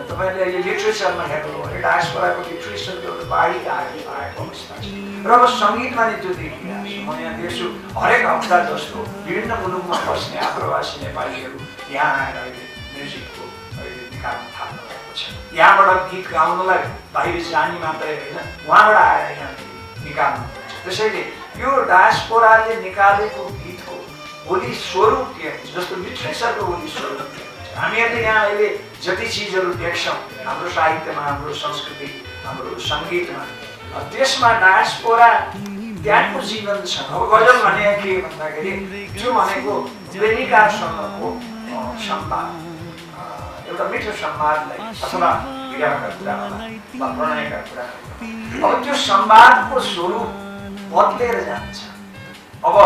तपाईँले अहिले लिट्रेचरमा हेर्नुभयो भने डायस्पोराको लिट्रेचरको एउटा बाढी आएको अवस्था छ र अब सङ्गीतमा नै त्यो देखिरहेको छ। म यहाँ देख्छु हरेक हप्ता जस्तो विभिन्न मुलुकमा बस्ने आप्रवासी नेपालीहरू यहाँ आएर अहिले म्युजिकको अहिले निकाल्न थाल्नु भएको छ। यहाँबाट गीत गाउनलाई बाहिर जाने मात्रै होइन, उहाँबाट आएर यहाँ निकाल्नुहुन्छ। त्यसैले यो डायस्पोराले निकालेको गीतको बोली स्वरूप के हुन्छ, जस्तो लिट्रेचरको बोली स्वरूप के हुन्छ। हामीहरूले यहाँ अहिले जति चिजहरू देख्छौँ हाम्रो साहित्यमा, हाम्रो संस्कृति, हाम्रो सङ्गीतमा, त्यसमा डायस्पोरा त्यहाँको जीवन छ। अब गजल भने के भन्दाखेरि त्यो भनेको प्रेमिकासँगको संवाद, एउटा मिठो संवादलाई अथवा विवाहका कुराहरूलाई वा प्रणयका कुराहरू। अब त्यो संवादको स्वरूप बदलेर जान्छ। अब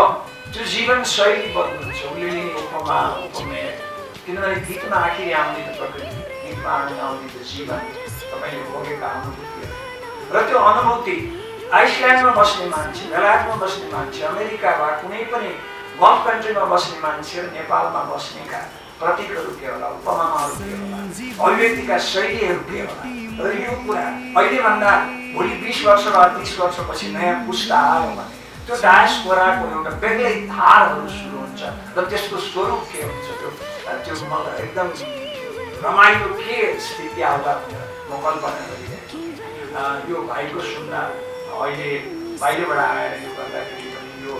त्यो जीवनशैली बदल्छ। उसले लिने उपमा उपमेय, किनभने गीतमा आखिर आउने त प्रकृति, गीतमा आउने त जीवन, तपाईँले भोगेका अनुभूतिहरू र त्यो अनुभूति आइसल्यान्डमा बस्ने मान्छे, बेलायतमा बस्ने मान्छे, अमेरिका वा कुनै पनि गल्फ कन्ट्रीमा बस्ने मान्छे र नेपालमा बस्नेका प्रतीकहरू के होला, उपमाहरू के होला, अभिव्यक्तिका शैलीहरू के होला। र यो कुरा अहिलेभन्दा भोलि 20 वर्ष वा 30 वर्षपछि नयाँ पुस्ता आयो भने त्यो डायस्पोराको एउटा बेग्लै धारहरू सुरु हुन्छ र त्यसको स्वरूप के हुन्छ, त्यो मलाई एकदम रमाइलो के स्थिति आउला भनेर म कल्पना गरिरहेको छु। यो भाइको सुन्दा अहिले बाहिरबाट आएर यो गर्दाखेरि पनि यो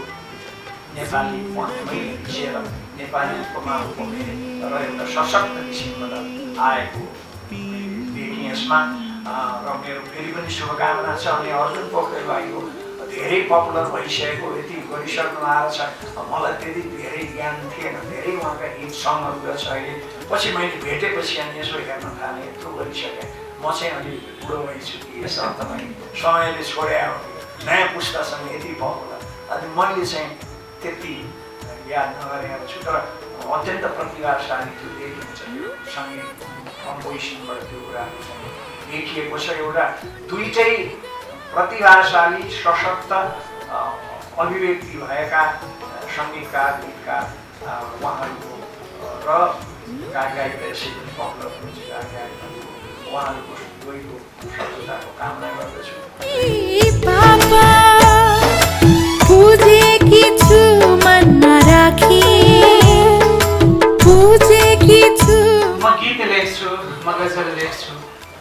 नेपाली पढ्नेमै लिएर नेपाली उपमा उपमेय र एउटा सशक्त किसिमबाट आएको देखि यसमा। र मेरो फेरि पनि शुभकामना छ। अनि अर्जुन पोखरेल भाइको धेरै पपुलर भइसकेको, यति गरिसक्नु भएको छ। मलाई त्यति धेरै ज्ञान थिएन, धेरै उहाँका हिट सङ्गहरू छ। अहिले पछि मैले भेटेपछि अनि यसो हेर्न थालेँ, यत्रो गरिसकेँ। म चाहिँ अलि बुढो भइछु कि यसो तपाईँ समयले छोडे हो, नयाँ पुस्तासँग यति पपुलर। अनि मैले चाहिँ त्यति याद नगरेको छु, तर अत्यन्त प्रतिभाशाली त्यो देखिन्छ। सङ्गीत कम्पोजिसनबाट त्यो कुराहरू चाहिँ देखिएको छ। एउटा दुईटै प्रतिभाशाली सशक्त अभिव्यक्ति भएका सङ्गीतकार, गीतकार उहाँहरूको र गायिका यसै पनि पपुलर हुन्छ गायिका, उहाँहरूको दुवैको सफलताको कामना गर्दछु। म गीत लेख्छु, म गजल लेख्छु,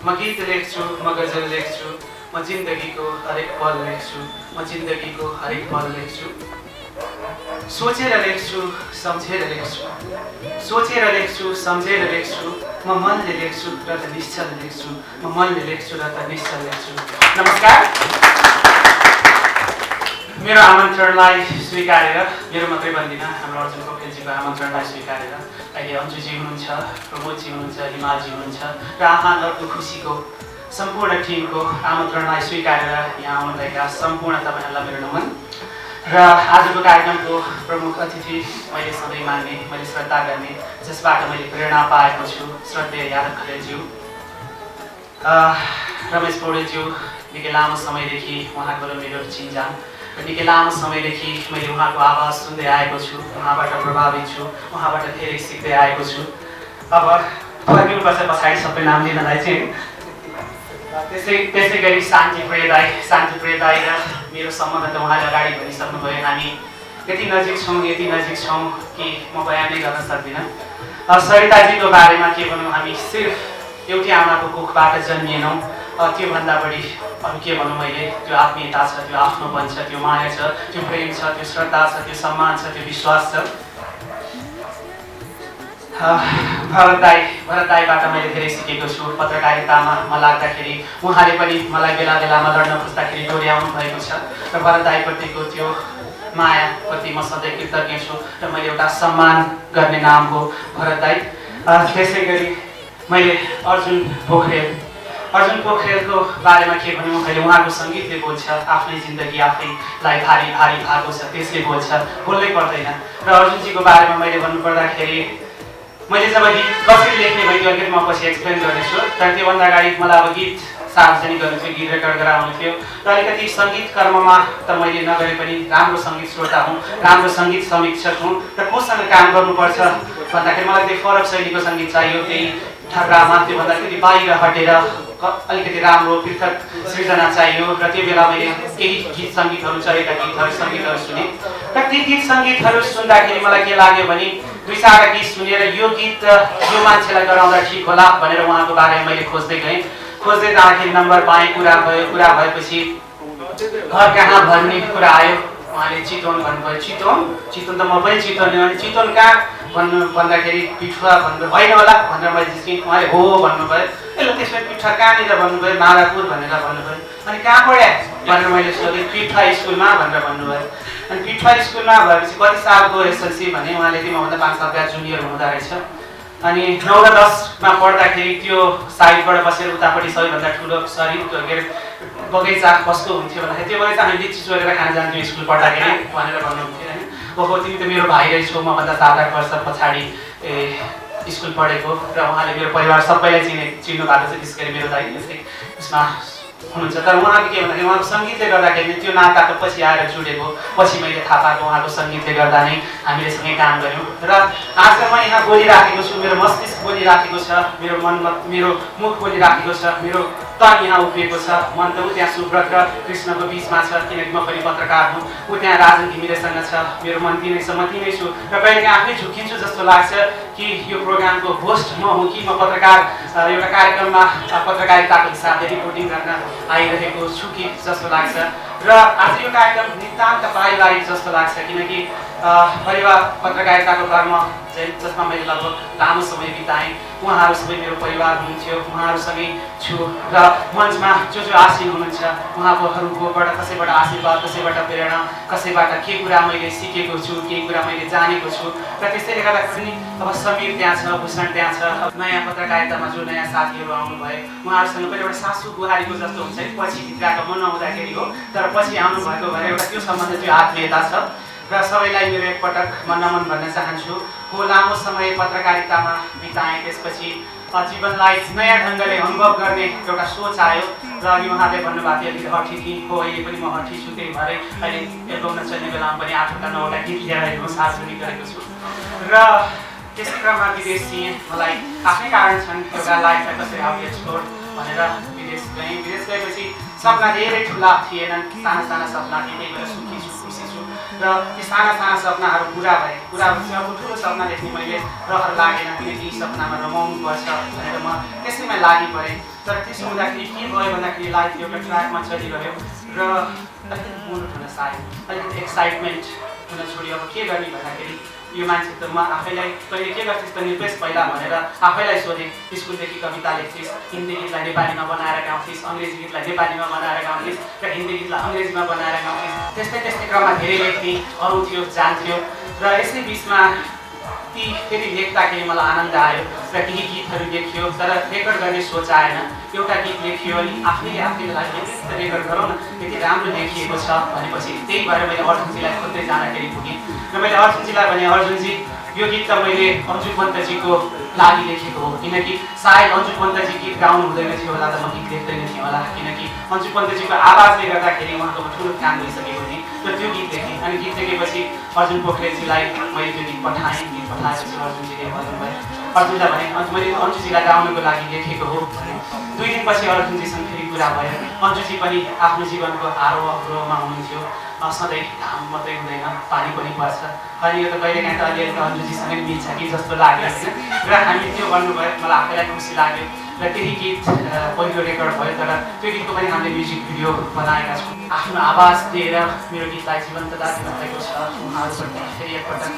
म गीत लेख्छु, म गजल लेख्छु, म जिन्दगीको हरेक पल लेख्छु, म जिन्दगीको हरेक पल लेख्छु। सोचेर लेख्छु, सम्झेर लेख्छु, सोचेर लेख्छु, सम्झेर लेख्छु, म मनले लेख्छु र त निश्चल लेख्छु, म मनले लेख्छु र त निश्चल लेख्छु। नमस्कार। मेरो आमन्त्रणलाई स्वीकारेर, मेरो मात्रै भन्दिनँ, हाम्रो अर्जुन पोखरेलजीको आमन्त्रणलाई स्वीकारेर अहिले अन्जुजी हुनुहुन्छ, प्रमोदजी हुनुहुन्छ, हिमालजी हुनुहुन्छ र आहान अर्को खुसीको सम्पूर्ण टिमको आमन्त्रणलाई स्वीकारेर यहाँ आउनुभएका सम्पूर्ण तपाईँहरूलाई मेरो नमन। र आजको कार्यक्रमको प्रमुख अतिथि मैले सधैँ मान्ने, मैले श्रद्धा गर्ने, जसबाट मैले प्रेरणा पाएको छु, श्रद्धेय यादव खरेलज्यू, रमेश पौडेलज्यू। निकै लामो समयदेखि उहाँको र मेरो चिन्जान र निकै लामो समयदेखि मैले उहाँको आवाज सुन्दै आएको छु, उहाँबाट प्रभावित छु, उहाँबाट धेरै सिक्दै आएको छु। अब फर्किनुपर्छ पछाडि सबै नाम लिनलाई चाहिँ। त्यसै गरी शान्ति प्रिय दाई र मेरो सम्बन्ध त उहाँले अगाडि भनिसक्नुभयो। हामी यति नजिक छौँ कि म बयान नै गर्न सक्दिनँ। सरिताजीको बारेमा के भनौँ, हामी सिर्फ एउटै आमाको कोखबाट जन्मिएनौँ। त्योभन्दा बढी अरू के भनौँ, मैले त्यो आत्मीयता छ, त्यो आफ्नोपन छ, त्यो माया छ, त्यो प्रेम छ, त्यो श्रद्धा छ, त्यो सम्मान छ, त्यो विश्वास छ। भरत दाईबाट मैले धेरै सिकेको छु। पत्रकारितामा म लाग्दाखेरि उहाँले पनि मलाई बेला बेलामा लड्न खोज्दाखेरि डोर्याउनु भएको छ र भरत दाईप्रतिको त्यो मायाप्रति म सधैँ कृतज्ञ छु र मैले एउटा सम्मान गर्ने नाम हो भरत दाई। त्यसै गरी मैले अर्जुन पोखरेलको बारेमा के भनौँ, अहिले उहाँको सङ्गीतले बोल्छ, आफ्नै जिन्दगी आफैलाई भारी भएको छ, त्यसले बोल्छ, बोल्नै पर्दैन। र अर्जुनजीको बारेमा मैले भन्नुपर्दाखेरि मैले जब गीत कसरी लेख्ने भइदियो अलिकति म पछि एक्सप्लेन गर्नेछु, तर त्योभन्दा अगाडि मलाई अब गीत सार्वजनिक गर्नु थियो, गीत रेकर्ड गराउनु थियो र अलिकति सङ्गीत कर्ममा त मैले नगरे पनि राम्रो सङ्गीत श्रोता हुँ, राम्रो सङ्गीत समीक्षक हुँ र कोसँग काम गर्नुपर्छ भन्दाखेरि मलाई त्यही फरक शैलीको सङ्गीत चाहियो, त्यही ठर्रामा त्योभन्दा अलिकति बाहिर हटेर अलिकति राम्रो पृथक सृजना चाहियो र त्यो बेला मैले केही गीत सङ्गीतहरू चलेका गीतहरू सङ्गीतहरू सुने र ती गीत सङ्गीतहरू सुन्दाखेरि मलाई के लाग्यो भने 2-4 गीत सुनेर यो गीत यो मान्छेलाई गराउँदा ठिक होला भनेर उहाँको बारेमा मैले खोज्दै गएँ। खोज्दै जाँदाखेरि नम्बर पाएँ, कुरा भएपछि घर कहाँ भन्ने कुरा आयो। उहाँले चितवन भन्नुभयो। चितवन त म पनि चितवन अनि चितवन कहाँ भन्दाखेरि पिठुवा भन्नु होइन होला भनेर मैले जिस्केँ। उहाँले हो भन्नुभयो। ल त्यसमा पिठुवा कहाँनिर भन्नुभयो, मारापुर भनेर भन्नुभयो। अनि कहाँ पढ्या भनेर मैले सोधेँ। पिठुवा स्कुलमा भनेर भन्नुभयो। अनि पिठुवा स्कुलमा भएपछि कति सालको एसएलसी भने उहाँले मभन्दा 5 सालका जुनियर हुँदो रहेछ। अनि 9 र 10मा पढ्दाखेरि त्यो साइडबाट बसेर उतापट्टि सबैभन्दा ठुलो शरीर के अरे बगैँचा कस्तो हुन्थ्यो भन्दाखेरि त्यो बगैँचा हामी लिची चोरेर खान जान्थ्यौँ स्कुल पढ्दाखेरि भनेर भन्नुहुन्थ्यो होइन। ओहो तिमी त मेरो भाइ रहेछौ, मभन्दा 7-8 वर्ष पछाडि स्कुल पढेको र उहाँले मेरो परिवार सबैलाई चिन्नु भएको छ, त्यस गरी मेरो दाइ यसमा हुनुहुन्छ। तर उहाँको के भन्दाखेरि उहाँको सङ्गीतले गर्दाखेरि त्यो नाता त पछि आएर जुडेको, पछि मैले थाहा पाएको उहाँको सङ्गीतले गर्दा नै हामीले सँगै काम गऱ्यौँ। र आज म यहाँ बोलिराखेको छु, मेरो मस्तिष्क बोलिराखेको छ, मेरो मुख बोलिराखेको छ, मेरो तन यहाँ उभिएको छ। मन त ऊ त्यहाँ सुब्रत र कृष्णको बिचमा छ, किनकि म पनि पत्रकार हुँ। ऊ त्यहाँ राजन घिमिरेसँग छ, मेरो मन तिनै छ, म तिनै छु। र कहिलेकाहीँ आफै झुकिन्छु जस्तो लाग्छ कि यो प्रोग्रामको होस्ट म हुँ कि म पत्रकार एउटा कार्यक्रममा पत्रकारिताको हिसाबले रिपोर्टिङ गर्न आइरहेको छु कि जस्तो लाग्छ। र आज यो कार्यक्रम नितान्त पारिवारिक जस्तो लाग्छ, किनकि परिवार पत्रकारिताको कर्म जसमा मैले लगभग लामो समय बिताएँ। उहाँहरू सबै मेरो परिवार हुनुहुन्थ्यो, उहाँहरूसँगै छु र मञ्चमा जो आसीन हुनुहुन्छ उहाँकोहरूकोबाट कसैबाट आशीर्वाद, कसैबाट प्रेरणा, कसैबाट के कुरा मैले सिकेको छु, केही कुरा मैले जानेको छु। र त्यसैले गर्दाखेरि अब समीर त्यहाँ छ, भूषण त्यहाँ छ, नयाँ पत्रकारितामा जो नयाँ साथीहरू आउनुभयो उहाँहरूसँग पनि एउटा सासू बुहारीको जस्तो हुन्छ है, पछि भित्रको म नहुँदाखेरि हो, तर पछि आउनुभएको भएर एउटा त्यो सम्बन्ध त्यो आत्मीयता छ। र सबैलाई मेरो एकपटक म नमन भन्न चाहन्छु। हो लामो समय पत्रकारितामा बिताएँ, त्यसपछि जीवनलाई नयाँ ढङ्गले अनुभव गर्ने एउटा सोच आयो र अनि उहाँले भन्नुभएको थियो अलिकति हठी कि हो अहिले पनि म हठी छु, त्यही भएर अहिले एल्बम नचल्ने बेलामा पनि 8वटा 9वटा गीत ल्याएर म सार्वजनिक गरेको छु। र त्यसै क्रममा विदेश थिएँ, मलाई आफ्नै कारण छन्, एउटा लाइफलाई कसरी आउट एक्सप्लोर भनेर विदेश गएँ। विदेश गएपछि सपना धेरै ठुला थिएनन्, साना सपना थिए, त्यही भएर सुखी छु, खुसी छु। र ती साना सपनाहरू पुरा भएपछि अब ठुलो सपना देख्ने मैले रहर लागेन, किनकि यी सपनामा रमाउनु पर्छ भनेर म त्यसैमा लागि परेँ। तर त्यसो हुँदाखेरि के भयो भन्दाखेरि लाइफ एउटा ट्र्याकमा चलिरह्यो र अलिकति मोडल हुन सायो, अलिकति एक्साइटमेन्ट हुन छोड्यो। अब के गर्ने भन्दाखेरि यो मान्छे त म आफैलाई कहिले के गर्थिस् त निर्देश पहिला भनेर आफैलाई सोधेँ। स्कुलदेखि कविता लेख्थिस्, हिन्दी गीतलाई नेपालीमा बनाएर गाउँथिस्, अङ्ग्रेजी गीतलाई नेपालीमा बनाएर गाउँथिस् र हिन्दी गीतलाई अङ्ग्रेजीमा बनाएर गाउँथिस्। त्यस्तै क्रममा धेरै लेख्थेँ, अरूथ्यो, जान्थ्यो। र यसै बिचमा ती फेरि लेख्दाखेरि मलाई आनन्द आयो र केही गीतहरू लेखियो, तर रेकर्ड गर्ने सोच आएन। एउटा गीत लेखियो अनि आफैले लाग्यो रेकर्ड गरौँ न, यति राम्रो लेखिएको छ भनेपछि त्यही भएर मैले अर्जुनजीलाई खोज्दै जाँदाखेरि पुगेँ र मैले अर्जुनजीलाई भने अर्जुनजी यो गीत त मैले अन्जु पन्तजीको लागि लेखेको हो, किनकि सायद अन्जु पन्तजी गीत गाउनु हुँदैन थियो होला त म गीत लेख्दैन थिएँ होला, किनकि अन्जु पन्तजीको आवाजले गर्दाखेरि उहाँको ठुलो काम भइसकेको थिएँ। र त्यो गीत लेखेँ अनि गीत लेखेपछि अर्जुन पोखरेलजीलाई मैले त्यो गीत पठाएँ। गीत पठाएपछि अर्जुनजीले भन्नुभयो, अर्जुनलाई भने मैले अन्जुजीलाई गाउनुको लागि लेखेको हो। 2 दिनपछि अर्जुनजीसँग फेरि कुरा भयो। अन्जुजी पनि आफ्नो जीवनको आरोहमा हुनुहुन्थ्यो, सधैँ घाम मात्रै हुँदैन, पानी पनि पर्छ। अनि यो त कहिलेकाहीँ त अलिअलि अन्जुजीसँग मिल्छ कि जस्तो लाग्यो होइन। र हामी त्यो गर्नुभयो, मलाई आफैलाई खुसी लाग्यो र त्यही गीत पहिलो रेकर्ड भयो। तर त्यो गीतको पनि हामीले म्युजिक भिडियो बनाएका छौँ। आफ्नो आवाज दिएर मेरो गीतलाई जीवन्तता दिनुभएको छ उहाँहरूप्रति फेरि एकपटक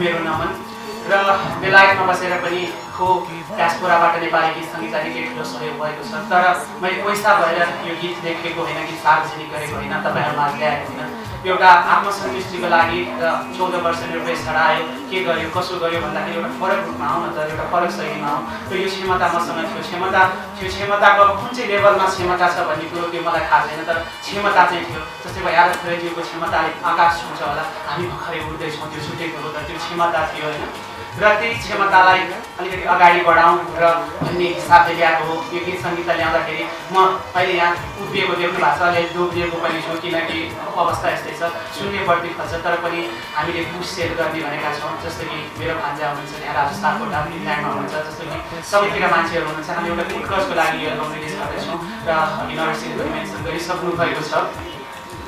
मेरो नमन। र बेलायतमा बसेर पनि डायस्पोराबाट नेपाली गीत सङ्गीतलाई निकै ठुलो सहयोग भएको छ। तर मैले पैसा भएर यो गीत लेखेको होइन, गीत सार्वजनिक गरेको होइन, तपाईँहरूमा ल्याएको होइन। एउटा आत्मसन्तुष्टिको लागि र 14 वर्ष मेरो पैसा हरायो, के गर्यो कसो गर्यो भन्दाखेरि एउटा फरक रूपमा आउन त एउटा फरक शैलीमा आऊ। र यो क्षमता मसँग थियो, क्षमताको कुन चाहिँ लेभलमा क्षमता छ भन्ने कुरो त्यो मलाई थाहा छैन, तर क्षमता चाहिँ थियो। जस्तै यादव खरेजीको क्षमताले आकाश छुन्छ होला, हामी भर्खरै उड्दैछौँ, त्यो छुटेको हो, तर त्यो क्षमता थियो होइन। र त्यही क्षमतालाई अलिकति अगाडि बढाउँ र भन्ने हिसाबले ल्याएको हो। यो गीत सङ्गीतलाई ल्याउँदाखेरि म अहिले यहाँ उभिएको देख्नु भएको छ, अलिअलि दोब्रिएको पनि छु किनकि अवस्था यस्तै छ, सुन्ने बढ्ती खोज्छ तर पनि हामीले पुस सेयर गर्ने भनेका छौँ। जस्तो कि मेरो भान्जा हुनुहुन्छ यहाँ राजु सापकोटा इङ्ल्यान्डमा हुनुहुन्छ, जस्तो कि सबैतिर मान्छेहरू हुनुहुन्छ। हामी एउटा उत्कर्षको लागि यो एल्बम रिलिज गर्दैछौँ र अघि नरसिंहले मेन्सन गरिसक्नु भएको छ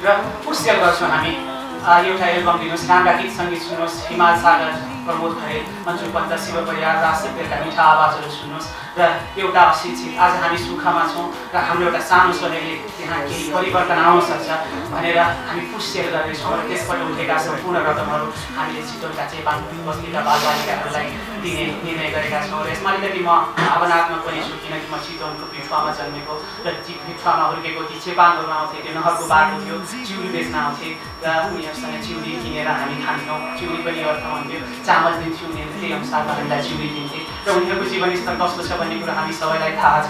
र पुस सेयर गर्छौँ हामी। एउटा एल्बम दिनुहोस्, राम्रा गीत सङ्गीत सुन्नुहोस्, हिमाल सागर, प्रमोद खरेल, मन्जु पन्त, शिव परियार, राजशेखरका मिठा आवाजहरू सुन्नुहोस् र एउटा अशिक्षित आज हामी सुखमा छौँ र हाम्रो एउटा सानो स्वरले त्यहाँ केही परिवर्तन आउन सक्छ भनेर हामी पुस सेयर गर्दैछौँ र त्यसबाट उठेका सम्पूर्ण रकमहरू हामीले चितवनका चेपाङ बस्तीका बालबालिकाहरूलाई दिने निर्णय गरेका छौँ। र यसमा अलिकति म भावनात्मक पनि छु किनकि म चितवनको पिठुवामा जन्मेको र पिठुवामा हुर्केको ती चेपाङहरू आउँथे, त्यो नहरको बाटो थियो, चिउरी बेच्न आउँथे र उनीहरूसँग चिउरी किनेर हामी खान्थ्यौँ। चिउरी पनि अर्थ हुन्थ्यो, चामल दिन्थ्यो उनीहरूले, त्यही अनुसारमा हामीलाई चिउरी दिन्थे र उनीहरूको जीवनस्तर कस्तो छ भन्ने कुरा हामी सबैलाई थाहा छ।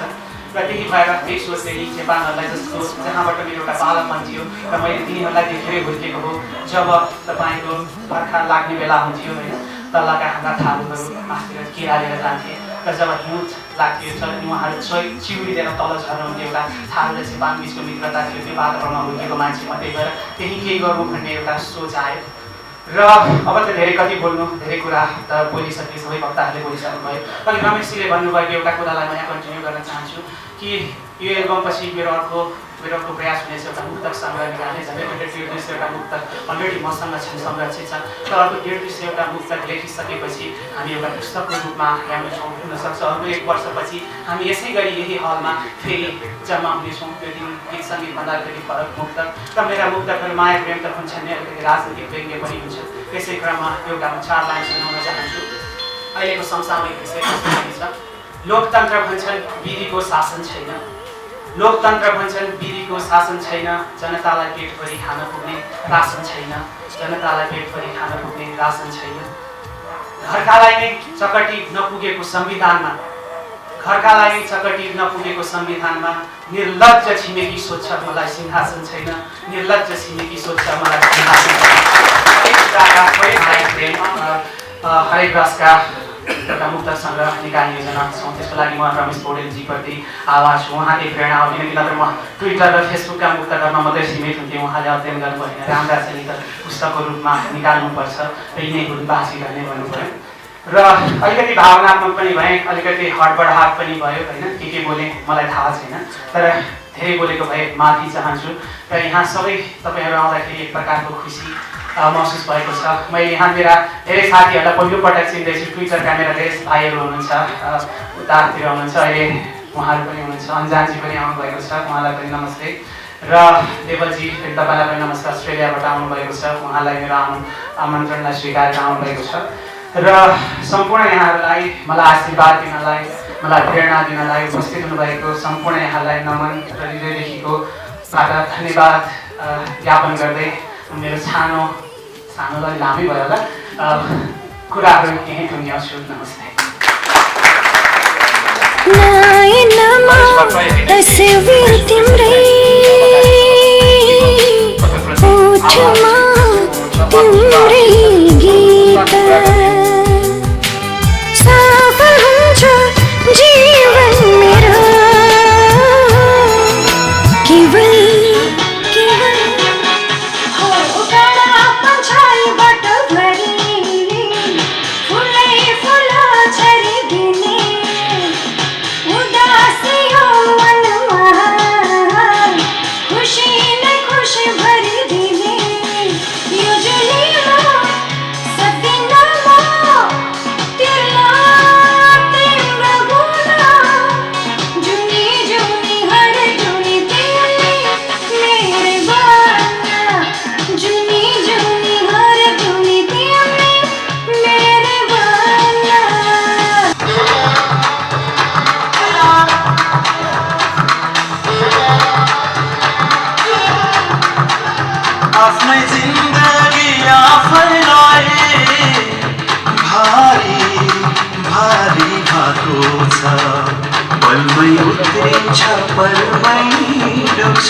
र त्यही भएर त्यही सोचले यी चेपाङहरूलाई जस्तो जहाँबाट मेरो एउटा बालकपन थियो र मैले तिनीहरूलाई देखेरै हुर्केको हो। जब तपाईँको बर्खा लाग्ने बेला हुन्थ्यो होइन, तलका हाम्रा थारूहरू माथितिर केरालेर जान्थे र जब हिउँद लाग्थ्यो उहाँहरू चिउरी लिएर तल झर्नुहुन्थ्यो। एउटा थारू र चेपाङ बिचको मित्रता थियो, त्यो वातावरणमा हुर्केको मान्छे म, त्यही भएर त्यही केही गरौँ भन्ने एउटा सोच आयो। र अब त धेरै कति बोल्नु, धेरै कुरा त बोलिसके, सबै वक्ताहरूले बोलिसक्नु भयो। अनि रमेशजीले भन्नुभएको एउटा कुरालाई म यहाँ कन्टिन्यू गर्न चाहन्छु कि यो एल्बम पछि मेरो अर्को प्रयास हुनेछ एउटा मुक्तक सङ्ग्रह निकाल्ने। झन् 100-200 एउटा मुक्तक अलरेडी मसँग छन्, संरक्षित छन् र अर्को 150-200 एउटा मुक्तक लेखिसकेपछि हामी एउटा पुस्तकको रूपमा ल्याउनेछौँ। हुनसक्छ अर्को 1 वर्षपछि हामी यसै गरी यही हलमा फेरि जम्मा हुनेछौँ। त्यो दिन गीत सङ्गीतभन्दा अलिकति फरक मुक्तक र मेरा मुक्तकहरू माया प्रेम त हुन्छन् नै, अलिकति राजनीतिक व्यङ्ग्य पनि हुन्छ। त्यसै क्रममा एउटा 4 लाइन सुनाउन चाहन्छु। अहिलेको समसामयिक विषय कस्तो छ? लोकतन्त्र भन्छन् विधिको शासन छैन, लोकतन्त्र भन्छन् विधिको शासन छैन, जनतालाई पेटभरि खान पुग्ने रासन छैन, जनतालाई पेटभरि खान पुग्ने रासन छैन। घरकालाई नै चकटी नपुगेको संविधानमा, घरकालाई नै चकटी नपुगेको संविधानमा निर्लज्ज छिमेकी सोध्छ मलाई सिंहासन छैन, निर्लज्ज छिमेकी सोध्छ मलाई सिंहासन छैन। हरेक रसका एउटा मुक्तक सङ्ग्रह निकाल्ने योजना छौँ। त्यसको लागि म रमेश पौडेलजीप्रति आभार छु। उहाँले प्रेरणा हो, किनकि नत्र म ट्विटर र फेसबुकका मुक्तकहरूमा मात्रै सीमित हुन्थेँ। उहाँले अध्ययन गर्नु होइन, राम्रा चाहिँ त पुस्तकको रूपमा निकाल्नुपर्छ र यिनै गुण बाँचिरहने भन्नुभयो। र अलिकति भावनात्मक पनि भएँ, अलिकति हडबडाहट पनि भयो होइन, के बोलेँ मलाई थाहा छैन, तर धेरै बोलेको भए माफी चाहन्छु। र यहाँ सबै तपाईँहरू आउँदाखेरि एक प्रकारको खुसी महसुस भएको छ। मैले यहाँ मेरा धेरै साथीहरूलाई पहिलोपटक चिन्दैछु। ट्विटरका मेरा धेरै भाइहरू हुनुहुन्छ, उतातिर हुनुहुन्छ, अहिले उहाँहरू पनि हुनुहुन्छ। अन्जानजी पनि आउनुभएको छ, उहाँलाई पनि नमस्ते। र देवलजी तपाईँलाई पनि नमस्ते, अस्ट्रेलियाबाट आउनुभएको छ, उहाँलाई मेरो आमन्त्रणलाई स्वीकार आउनुभएको छ। र सम्पूर्ण यहाँहरूलाई मलाई आशीर्वाद दिनलाई, मलाई प्रेरणा दिनलाई उपस्थित हुनुभएको सम्पूर्ण यहाँलाई नमन र हृदयदेखिको धन्यवाद ज्ञापन गर्दै मेरो सानोलाई लामै भयो होला कुराहरू यहीँ टुङ्ग्याउँछु। नमस्ते। तस्वीर तिम्रै ओठमा तिम्रै गीत सफल हुन्छ जीवन मेरो केवल पलमै उत्रिन्छ पलमै डुब्छ।